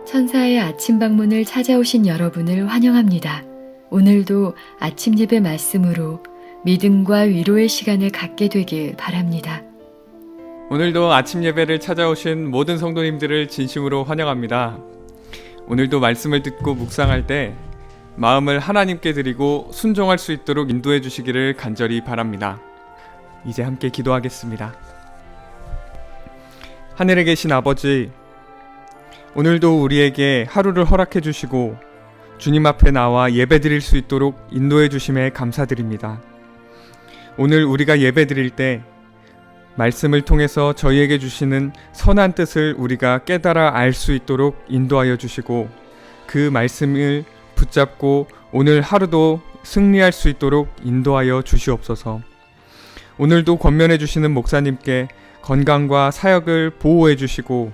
천사의 아침 방문을 찾아오신 여러분을 환영합니다. 오늘도 아침 예배 말씀으로 믿음과 위로의 시간을 갖게 되길 바랍니다. 오늘도 아침 예배를 찾아오신 모든 성도님들을 진심으로 환영합니다. 오늘도 말씀을 듣고 묵상할 때 마음을 하나님께 드리고 순종할 수 있도록 인도해 주시기를 간절히 바랍니다. 이제 함께 기도하겠습니다. 하늘에 계신 아버지, 오늘도 우리에게 하루를 허락해 주시고 주님 앞에 나와 예배 드릴 수 있도록 인도해 주심에 감사드립니다. 오늘 우리가 예배 드릴 때 말씀을 통해서 저희에게 주시는 선한 뜻을 우리가 깨달아 알 수 있도록 인도하여 주시고 그 말씀을 붙잡고 오늘 하루도 승리할 수 있도록 인도하여 주시옵소서. 오늘도 권면해 주시는 목사님께 건강과 사역을 보호해 주시고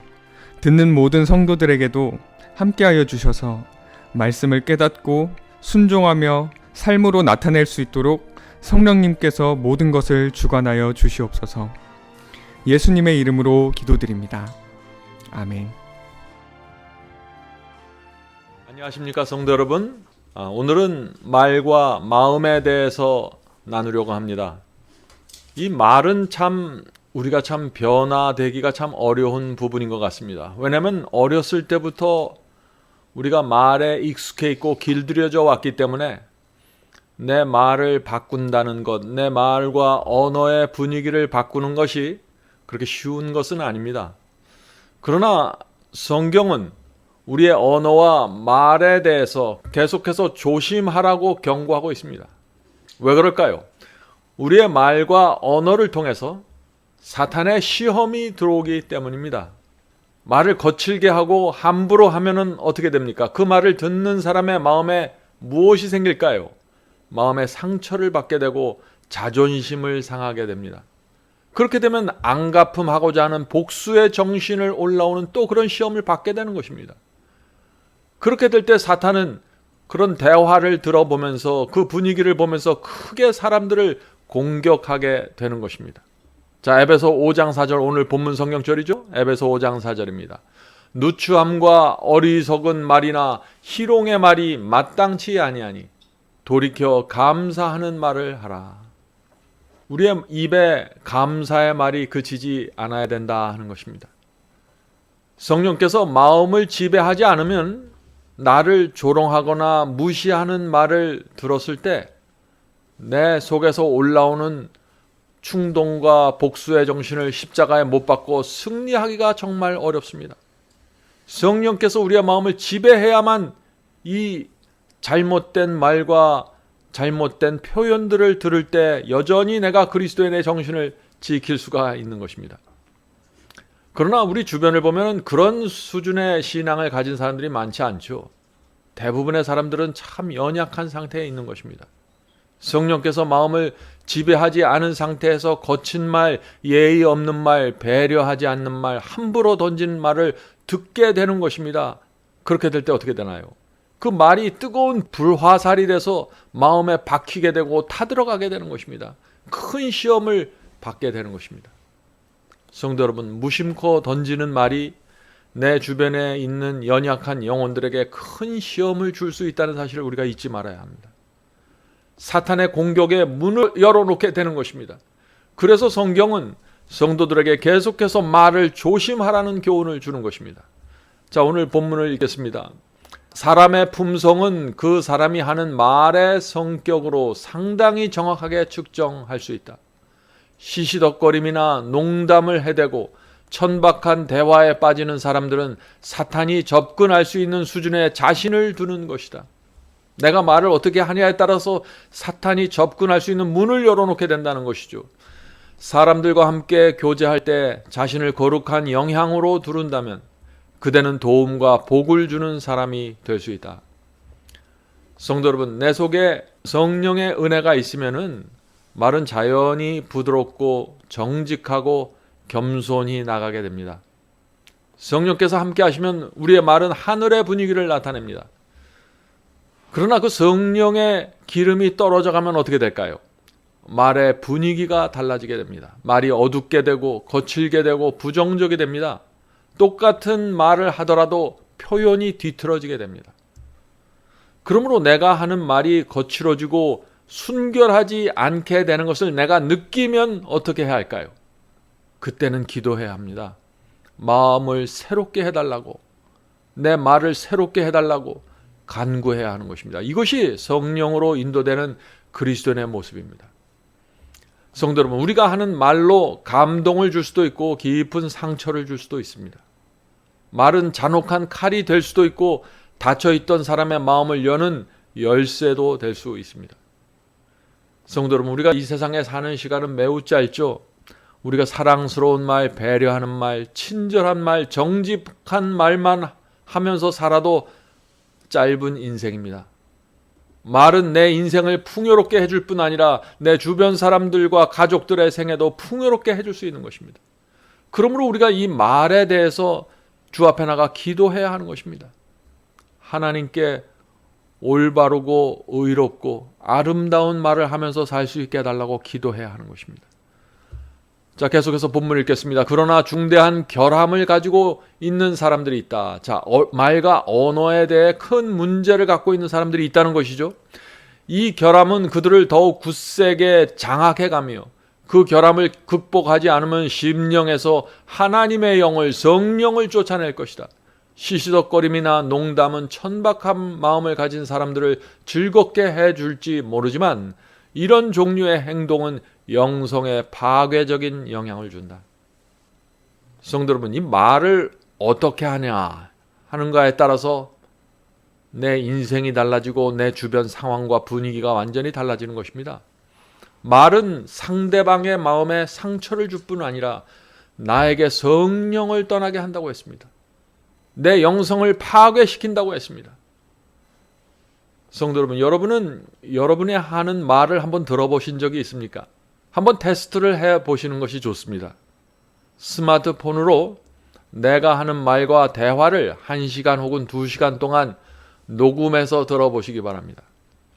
듣는 모든 성도들에게도 함께하여 주셔서 말씀을 깨닫고 순종하며 삶으로 나타낼 수 있도록 성령님께서 모든 것을 주관하여 주시옵소서. 예수님의 이름으로 기도드립니다. 아멘. 안녕하십니까 성도 여러분. 오늘은 말과 마음에 대해서 나누려고 합니다. 이 말은 참 우리가 참 변화되기가 참 어려운 부분인 것 같습니다. 왜냐하면 어렸을 때부터 우리가 말에 익숙해 있고 길들여져 왔기 때문에 내 말을 바꾼다는 것, 내 말과 언어의 분위기를 바꾸는 것이 그렇게 쉬운 것은 아닙니다. 그러나 성경은 우리의 언어와 말에 대해서 계속해서 조심하라고 경고하고 있습니다. 왜 그럴까요? 우리의 말과 언어를 통해서 사탄의 시험이 들어오기 때문입니다. 말을 거칠게 하고 함부로 하면은 어떻게 됩니까? 그 말을 듣는 사람의 마음에 무엇이 생길까요? 마음에 상처를 받게 되고 자존심을 상하게 됩니다. 그렇게 되면 앙가품하고자 하는 복수의 정신을 올라오는 또 그런 시험을 받게 되는 것입니다. 그렇게 될 때 사탄은 그런 대화를 들어보면서 그 분위기를 보면서 크게 사람들을 공격하게 되는 것입니다. 자, 에베소 5장 4절 오늘 본문 성경절이죠. 에베소 5장 4절입니다. 누추함과 어리석은 말이나 희롱의 말이 마땅치 아니하니 돌이켜 감사하는 말을 하라. 우리의 입에 감사의 말이 그치지 않아야 된다 하는 것입니다. 성령께서 마음을 지배하지 않으면 나를 조롱하거나 무시하는 말을 들었을 때 내 속에서 올라오는 충동과 복수의 정신을 십자가에 못 박고 승리하기가 정말 어렵습니다. 성령께서 우리의 마음을 지배해야만 이 잘못된 말과 잘못된 표현들을 들을 때 여전히 내가 그리스도의 내 정신을 지킬 수가 있는 것입니다. 그러나 우리 주변을 보면 그런 수준의 신앙을 가진 사람들이 많지 않죠. 대부분의 사람들은 참 연약한 상태에 있는 것입니다. 성령께서 마음을 지배하지 않은 상태에서 거친 말, 예의 없는 말, 배려하지 않는 말, 함부로 던진 말을 듣게 되는 것입니다. 그렇게 될 때 어떻게 되나요? 그 말이 뜨거운 불화살이 돼서 마음에 박히게 되고 타들어가게 되는 것입니다. 큰 시험을 받게 되는 것입니다. 성도 여러분, 무심코 던지는 말이 내 주변에 있는 연약한 영혼들에게 큰 시험을 줄 수 있다는 사실을 우리가 잊지 말아야 합니다. 사탄의 공격에 문을 열어놓게 되는 것입니다. 그래서 성경은 성도들에게 계속해서 말을 조심하라는 교훈을 주는 것입니다. 자, 오늘 본문을 읽겠습니다. 사람의 품성은 그 사람이 하는 말의 성격으로 상당히 정확하게 측정할 수 있다. 시시덕거림이나 농담을 해대고 천박한 대화에 빠지는 사람들은 사탄이 접근할 수 있는 수준에 자신을 두는 것이다. 내가 말을 어떻게 하냐에 따라서 사탄이 접근할 수 있는 문을 열어놓게 된다는 것이죠. 사람들과 함께 교제할 때 자신을 거룩한 영향으로 두른다면 그대는 도움과 복을 주는 사람이 될 수 있다. 성도 여러분, 내 속에 성령의 은혜가 있으면은 말은 자연히 부드럽고 정직하고 겸손히 나가게 됩니다. 성령께서 함께 하시면 우리의 말은 하늘의 분위기를 나타냅니다. 그러나 그 성령의 기름이 떨어져 가면 어떻게 될까요? 말의 분위기가 달라지게 됩니다. 말이 어둡게 되고 거칠게 되고 부정적이 됩니다. 똑같은 말을 하더라도 표현이 뒤틀어지게 됩니다. 그러므로 내가 하는 말이 거칠어지고 순결하지 않게 되는 것을 내가 느끼면 어떻게 해야 할까요? 그때는 기도해야 합니다. 마음을 새롭게 해달라고, 내 말을 새롭게 해달라고 간구해야 하는 것입니다. 이것이 성령으로 인도되는 그리스도인의 모습입니다. 성도 여러분, 우리가 하는 말로 감동을 줄 수도 있고 깊은 상처를 줄 수도 있습니다. 말은 잔혹한 칼이 될 수도 있고 닫혀있던 사람의 마음을 여는 열쇠도 될 수 있습니다. 성도 여러분, 우리가 이 세상에 사는 시간은 매우 짧죠. 우리가 사랑스러운 말, 배려하는 말, 친절한 말, 정직한 말만 하면서 살아도 짧은 인생입니다. 말은 내 인생을 풍요롭게 해줄 뿐 아니라 내 주변 사람들과 가족들의 생애도 풍요롭게 해줄 수 있는 것입니다. 그러므로 우리가 이 말에 대해서 주 앞에 나가 기도해야 하는 것입니다. 하나님께 올바르고 의롭고 아름다운 말을 하면서 살 수 있게 해달라고 기도해야 하는 것입니다. 자, 계속해서 본문 읽겠습니다. 그러나 중대한 결함을 가지고 있는 사람들이 있다. 자, 말과 언어에 대해 큰 문제를 갖고 있는 사람들이 있다는 것이죠. 이 결함은 그들을 더욱 굳세게 장악해가며 그 결함을 극복하지 않으면 심령에서 하나님의 영을, 성령을 쫓아낼 것이다. 시시덕거림이나 농담은 천박한 마음을 가진 사람들을 즐겁게 해줄지 모르지만 이런 종류의 행동은 영성에 파괴적인 영향을 준다. 성도 여러분, 이 말을 어떻게 하냐 하는가에 따라서 내 인생이 달라지고 내 주변 상황과 분위기가 완전히 달라지는 것입니다. 말은 상대방의 마음에 상처를 줄 뿐 아니라 나에게 성령을 떠나게 한다고 했습니다. 내 영성을 파괴시킨다고 했습니다. 성도 여러분, 여러분은 여러분이 하는 말을 한번 들어보신 적이 있습니까? 한번 테스트를 해보시는 것이 좋습니다. 스마트폰으로 내가 하는 말과 대화를 1시간 혹은 2시간 동안 녹음해서 들어보시기 바랍니다.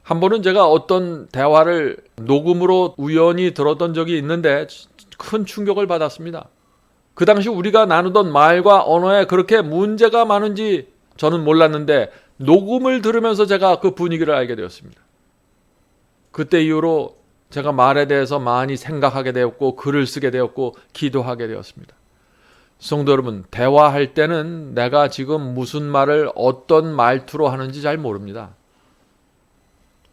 한 번은 제가 어떤 대화를 녹음으로 우연히 들었던 적이 있는데 큰 충격을 받았습니다. 그 당시 우리가 나누던 말과 언어에 그렇게 문제가 많은지 저는 몰랐는데 녹음을 들으면서 제가 그 분위기를 알게 되었습니다. 그때 이후로 제가 말에 대해서 많이 생각하게 되었고 글을 쓰게 되었고 기도하게 되었습니다. 성도 여러분, 대화할 때는 내가 지금 무슨 말을 어떤 말투로 하는지 잘 모릅니다.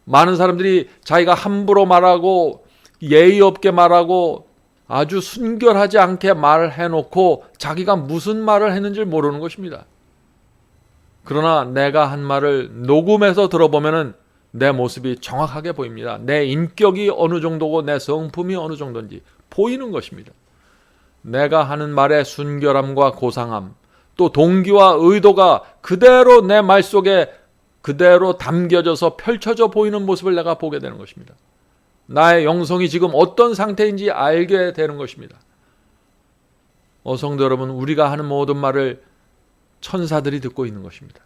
많은 사람들이 자기가 함부로 말하고 예의 없게 말하고 아주 순결하지 않게 말을 해놓고 자기가 무슨 말을 했는지 모르는 것입니다. 그러나 내가 한 말을 녹음해서 들어보면은 내 모습이 정확하게 보입니다. 내 인격이 어느 정도고 내 성품이 어느 정도인지 보이는 것입니다. 내가 하는 말의 순결함과 고상함, 또 동기와 의도가 그대로 내 말 속에 그대로 담겨져서 펼쳐져 보이는 모습을 내가 보게 되는 것입니다. 나의 영성이 지금 어떤 상태인지 알게 되는 것입니다. 성도 여러분, 우리가 하는 모든 말을 천사들이 듣고 있는 것입니다.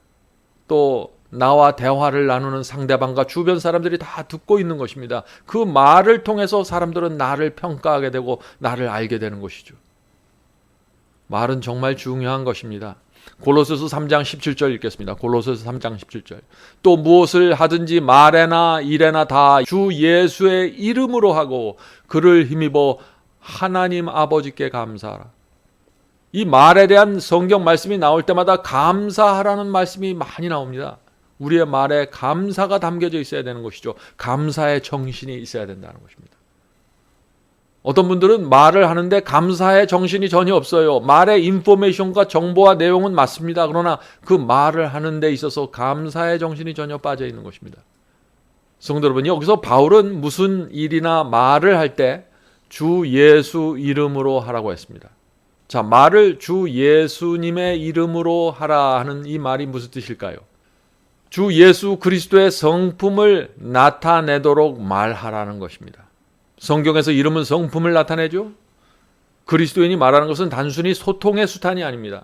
또 나와 대화를 나누는 상대방과 주변 사람들이 다 듣고 있는 것입니다. 그 말을 통해서 사람들은 나를 평가하게 되고 나를 알게 되는 것이죠. 말은 정말 중요한 것입니다. 골로새서 3장 17절 읽겠습니다. 골로새서 3장 17절. 또 무엇을 하든지 말에나 일에나 다 주 예수의 이름으로 하고 그를 힘입어 하나님 아버지께 감사하라. 이 말에 대한 성경 말씀이 나올 때마다 감사하라는 말씀이 많이 나옵니다. 우리의 말에 감사가 담겨져 있어야 되는 것이죠. 감사의 정신이 있어야 된다는 것입니다. 어떤 분들은 말을 하는데 감사의 정신이 전혀 없어요. 말의 인포메이션과 정보와 내용은 맞습니다. 그러나 그 말을 하는 데 있어서 감사의 정신이 전혀 빠져 있는 것입니다. 성도 여러분, 여기서 바울은 무슨 일이나 말을 할 때 주 예수 이름으로 하라고 했습니다. 자, 말을 주 예수님의 이름으로 하라 하는 이 말이 무슨 뜻일까요? 주 예수 그리스도의 성품을 나타내도록 말하라는 것입니다. 성경에서 이름은 성품을 나타내죠. 그리스도인이 말하는 것은 단순히 소통의 수단이 아닙니다.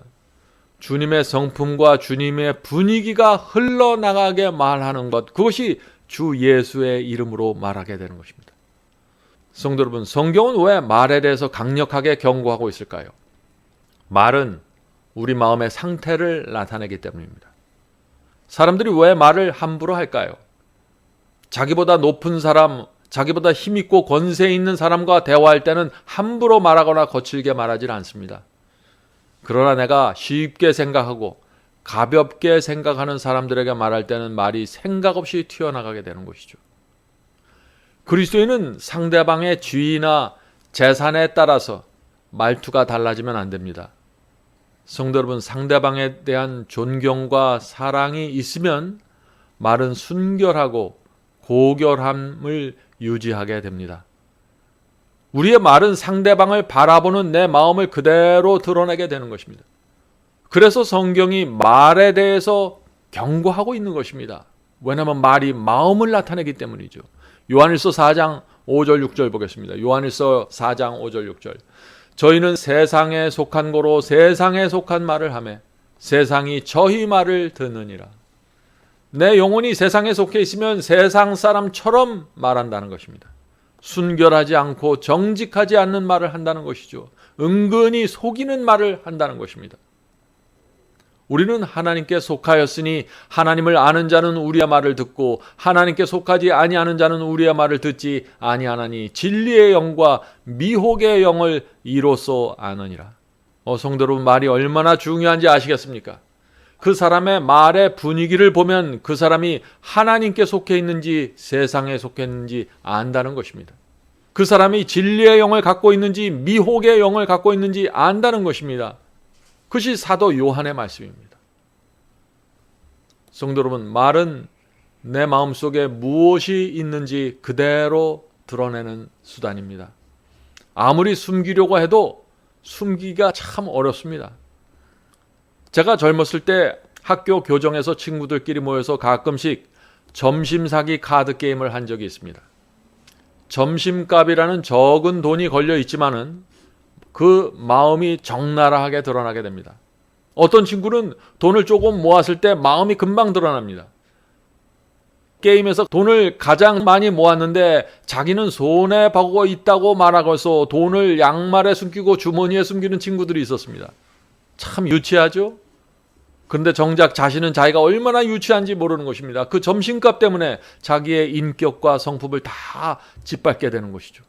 주님의 성품과 주님의 분위기가 흘러나가게 말하는 것, 그것이 주 예수의 이름으로 말하게 되는 것입니다. 성도 여러분, 성경은 왜 말에 대해서 강력하게 경고하고 있을까요? 말은 우리 마음의 상태를 나타내기 때문입니다. 사람들이 왜 말을 함부로 할까요? 자기보다 높은 사람, 자기보다 힘있고 권세 있는 사람과 대화할 때는 함부로 말하거나 거칠게 말하지 않습니다. 그러나 내가 쉽게 생각하고 가볍게 생각하는 사람들에게 말할 때는 말이 생각 없이 튀어나가게 되는 것이죠. 그리스도인은 상대방의 지위나 재산에 따라서 말투가 달라지면 안 됩니다. 성도 여러분, 상대방에 대한 존경과 사랑이 있으면 말은 순결하고 고결함을 유지하게 됩니다. 우리의 말은 상대방을 바라보는 내 마음을 그대로 드러내게 되는 것입니다. 그래서 성경이 말에 대해서 경고하고 있는 것입니다. 왜냐하면 말이 마음을 나타내기 때문이죠. 요한일서 4장 5절 6절 보겠습니다. 요한일서 4장 5절 6절. 저희는 세상에 속한 거로 세상에 속한 말을 하며 세상이 저희 말을 듣느니라. 내 영혼이 세상에 속해 있으면 세상 사람처럼 말한다는 것입니다. 순결하지 않고 정직하지 않는 말을 한다는 것이죠. 은근히 속이는 말을 한다는 것입니다. 우리는 하나님께 속하였으니 하나님을 아는 자는 우리의 말을 듣고 하나님께 속하지 아니하는 자는 우리의 말을 듣지 아니하나니 진리의 영과 미혹의 영을 이로써 아느니라. 성도 여러분, 말이 얼마나 중요한지 아시겠습니까? 그 사람의 말의 분위기를 보면 그 사람이 하나님께 속해 있는지 세상에 속해 있는지 안다는 것입니다. 그 사람이 진리의 영을 갖고 있는지 미혹의 영을 갖고 있는지 안다는 것입니다. 그것이 사도 요한의 말씀입니다. 성도 여러분, 말은 내 마음속에 무엇이 있는지 그대로 드러내는 수단입니다. 아무리 숨기려고 해도 숨기기가 참 어렵습니다. 제가 젊었을 때 학교 교정에서 친구들끼리 모여서 가끔씩 점심 사기 카드 게임을 한 적이 있습니다. 점심값이라는 적은 돈이 걸려 있지만은 그 마음이 적나라하게 드러나게 됩니다. 어떤 친구는 돈을 조금 모았을 때 마음이 금방 드러납니다. 게임에서 돈을 가장 많이 모았는데 자기는 손해보고 있다고 말하고서 돈을 양말에 숨기고 주머니에 숨기는 친구들이 있었습니다. 참 유치하죠? 그런데 정작 자신은 자기가 얼마나 유치한지 모르는 것입니다. 그 점심값 때문에 자기의 인격과 성품을 다 짓밟게 되는 것이죠.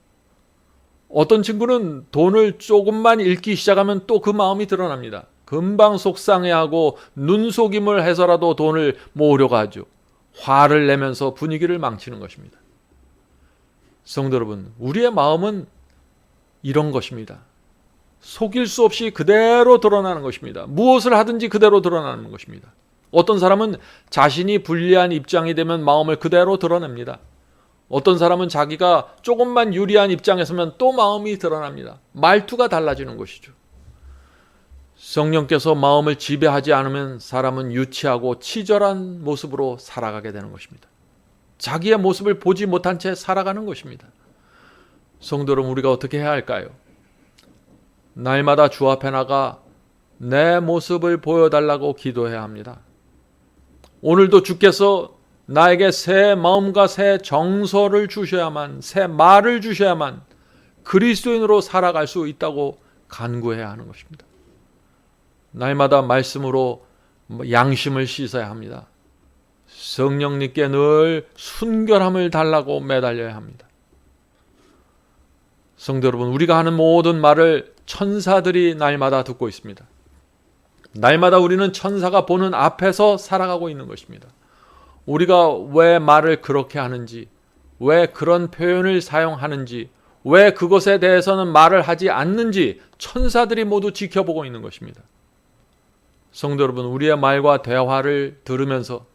어떤 친구는 돈을 조금만 잃기 시작하면 또 그 마음이 드러납니다. 금방 속상해하고 눈속임을 해서라도 돈을 모으려고 하죠. 화를 내면서 분위기를 망치는 것입니다. 성도 여러분, 우리의 마음은 이런 것입니다. 속일 수 없이 그대로 드러나는 것입니다. 무엇을 하든지 그대로 드러나는 것입니다. 어떤 사람은 자신이 불리한 입장이 되면 마음을 그대로 드러냅니다. 어떤 사람은 자기가 조금만 유리한 입장에 서면 또 마음이 드러납니다. 말투가 달라지는 것이죠. 성령께서 마음을 지배하지 않으면 사람은 유치하고 치졸한 모습으로 살아가게 되는 것입니다. 자기의 모습을 보지 못한 채 살아가는 것입니다. 성도 여러분, 우리가 어떻게 해야 할까요? 날마다 주 앞에 나가 내 모습을 보여달라고 기도해야 합니다. 오늘도 주께서 나에게 새 마음과 새 정서를 주셔야만, 새 말을 주셔야만 그리스도인으로 살아갈 수 있다고 간구해야 하는 것입니다. 날마다 말씀으로 양심을 씻어야 합니다. 성령님께 늘 순결함을 달라고 매달려야 합니다. 성도 여러분, 우리가 하는 모든 말을 천사들이 날마다 듣고 있습니다. 날마다 우리는 천사가 보는 앞에서 살아가고 있는 것입니다. 우리가 왜 말을 그렇게 하는지, 왜 그런 표현을 사용하는지, 왜 그것에 대해서는 말을 하지 않는지 천사들이 모두 지켜보고 있는 것입니다. 성도 여러분, 우리의 말과 대화를 들으면서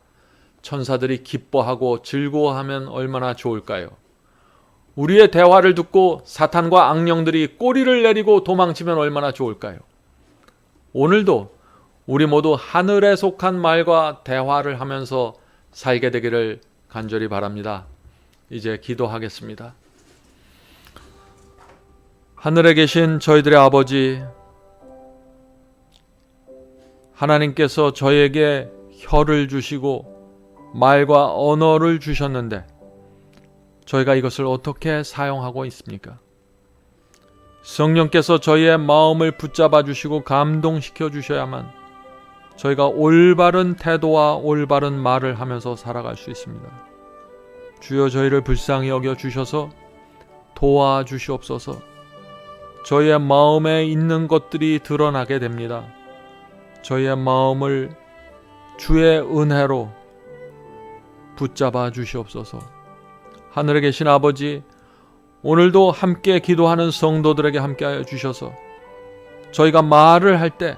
천사들이 기뻐하고 즐거워하면 얼마나 좋을까요? 우리의 대화를 듣고 사탄과 악령들이 꼬리를 내리고 도망치면 얼마나 좋을까요? 오늘도 우리 모두 하늘에 속한 말과 대화를 하면서 살게 되기를 간절히 바랍니다. 이제 기도하겠습니다. 하늘에 계신 저희들의 아버지, 하나님께서 저에게 혀를 주시고 말과 언어를 주셨는데 저희가 이것을 어떻게 사용하고 있습니까? 성령께서 저희의 마음을 붙잡아 주시고 감동시켜 주셔야만 저희가 올바른 태도와 올바른 말을 하면서 살아갈 수 있습니다. 주여, 저희를 불쌍히 여겨 주셔서 도와주시옵소서. 저희의 마음에 있는 것들이 드러나게 됩니다. 저희의 마음을 주의 은혜로 붙잡아 주시옵소서. 하늘에 계신 아버지, 오늘도 함께 기도하는 성도들에게 함께하여 주셔서 저희가 말을 할 때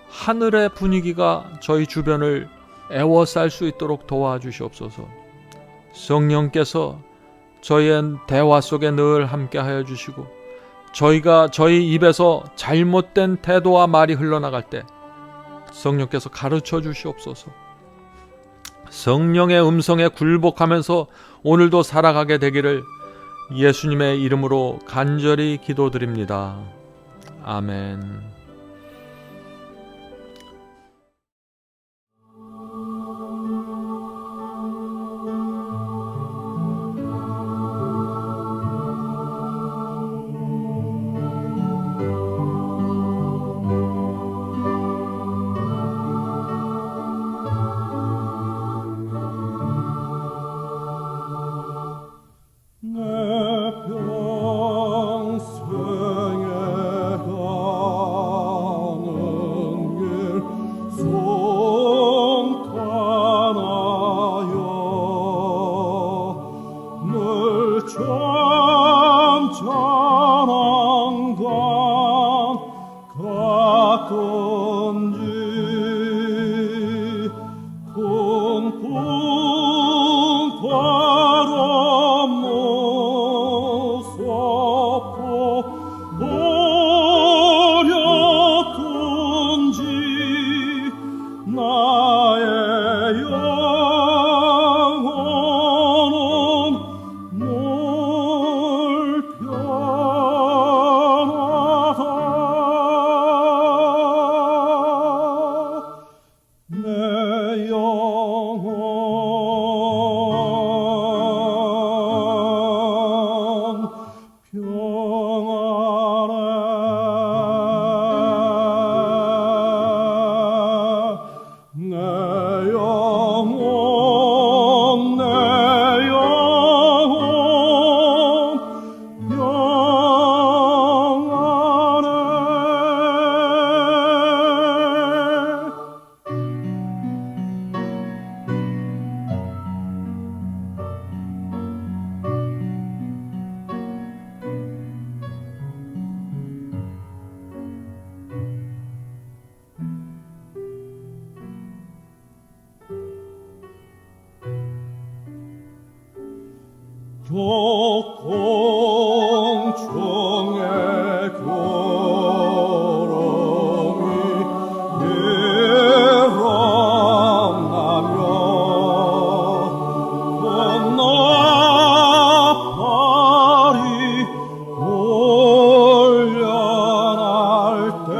하늘의 분위기가 저희 주변을 애워쌀 수 있도록 도와주시옵소서. 성령께서 저희의 대화 속에 늘 함께하여 주시고 저희가 저희 입에서 잘못된 태도와 말이 흘러나갈 때 성령께서 가르쳐 주시옵소서. 성령의 음성에 굴복하면서 오늘도 살아가게 되기를 예수님의 이름으로 간절히 기도드립니다. 아멘. 교공중의 교롱이 일어나며 꽃나팔이 올려날 때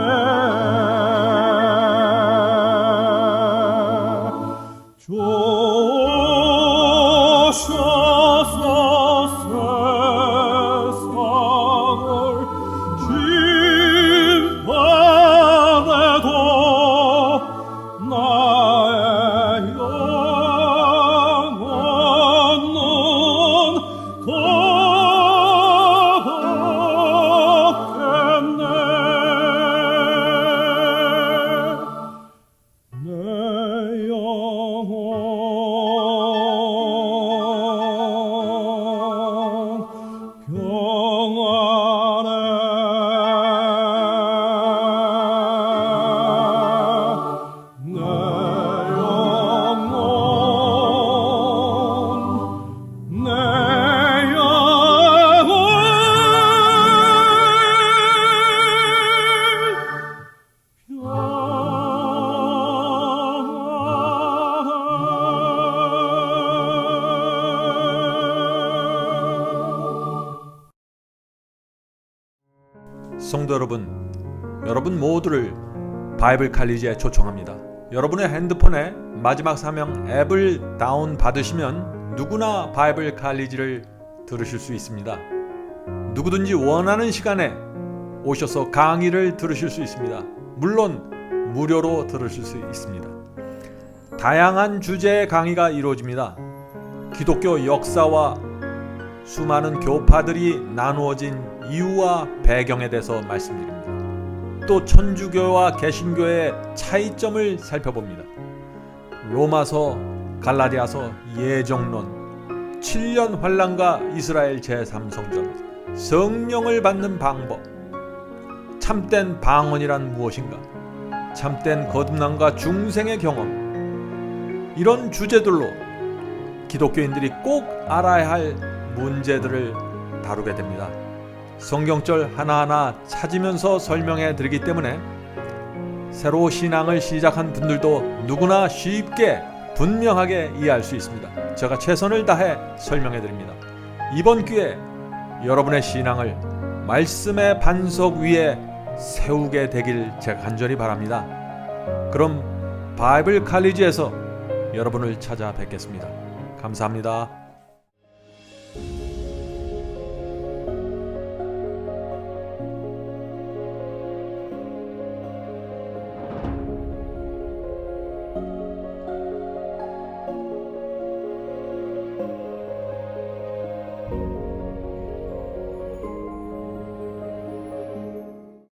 성도 여러분 모두를 바이블 칼리지에 초청합니다. 여러분의 핸드폰에 마지막 사명 앱을 다운 받으시면 누구나 바이블 칼리지를 들으실 수 있습니다. 누구든지 원하는 시간에 오셔서 강의를 들으실 수 있습니다. 물론 무료로 들으실 수 있습니다. 다양한 주제의 강의가 이루어집니다. 기독교 역사와 수많은 교파들이 나누어진 이유와 배경에 대해서 말씀드립니다. 또 천주교와 개신교의 차이점을 살펴봅니다. 로마서, 갈라디아서, 예정론, 7년 환란과 이스라엘 제3성전, 성령을 받는 방법, 참된 방언이란 무엇인가, 참된 거듭남과 중생의 경험, 이런 주제들로 기독교인들이 꼭 알아야 할 문제들을 다루게 됩니다. 성경절 하나하나 찾으면서 설명해 드리기 때문에 새로 신앙을 시작한 분들도 누구나 쉽게 분명하게 이해할 수 있습니다. 제가 최선을 다해 설명해 드립니다. 이번 기회에 여러분의 신앙을 말씀의 반석 위에 세우게 되길 제가 간절히 바랍니다. 그럼 바이블 칼리지에서 여러분을 찾아뵙겠습니다. 감사합니다.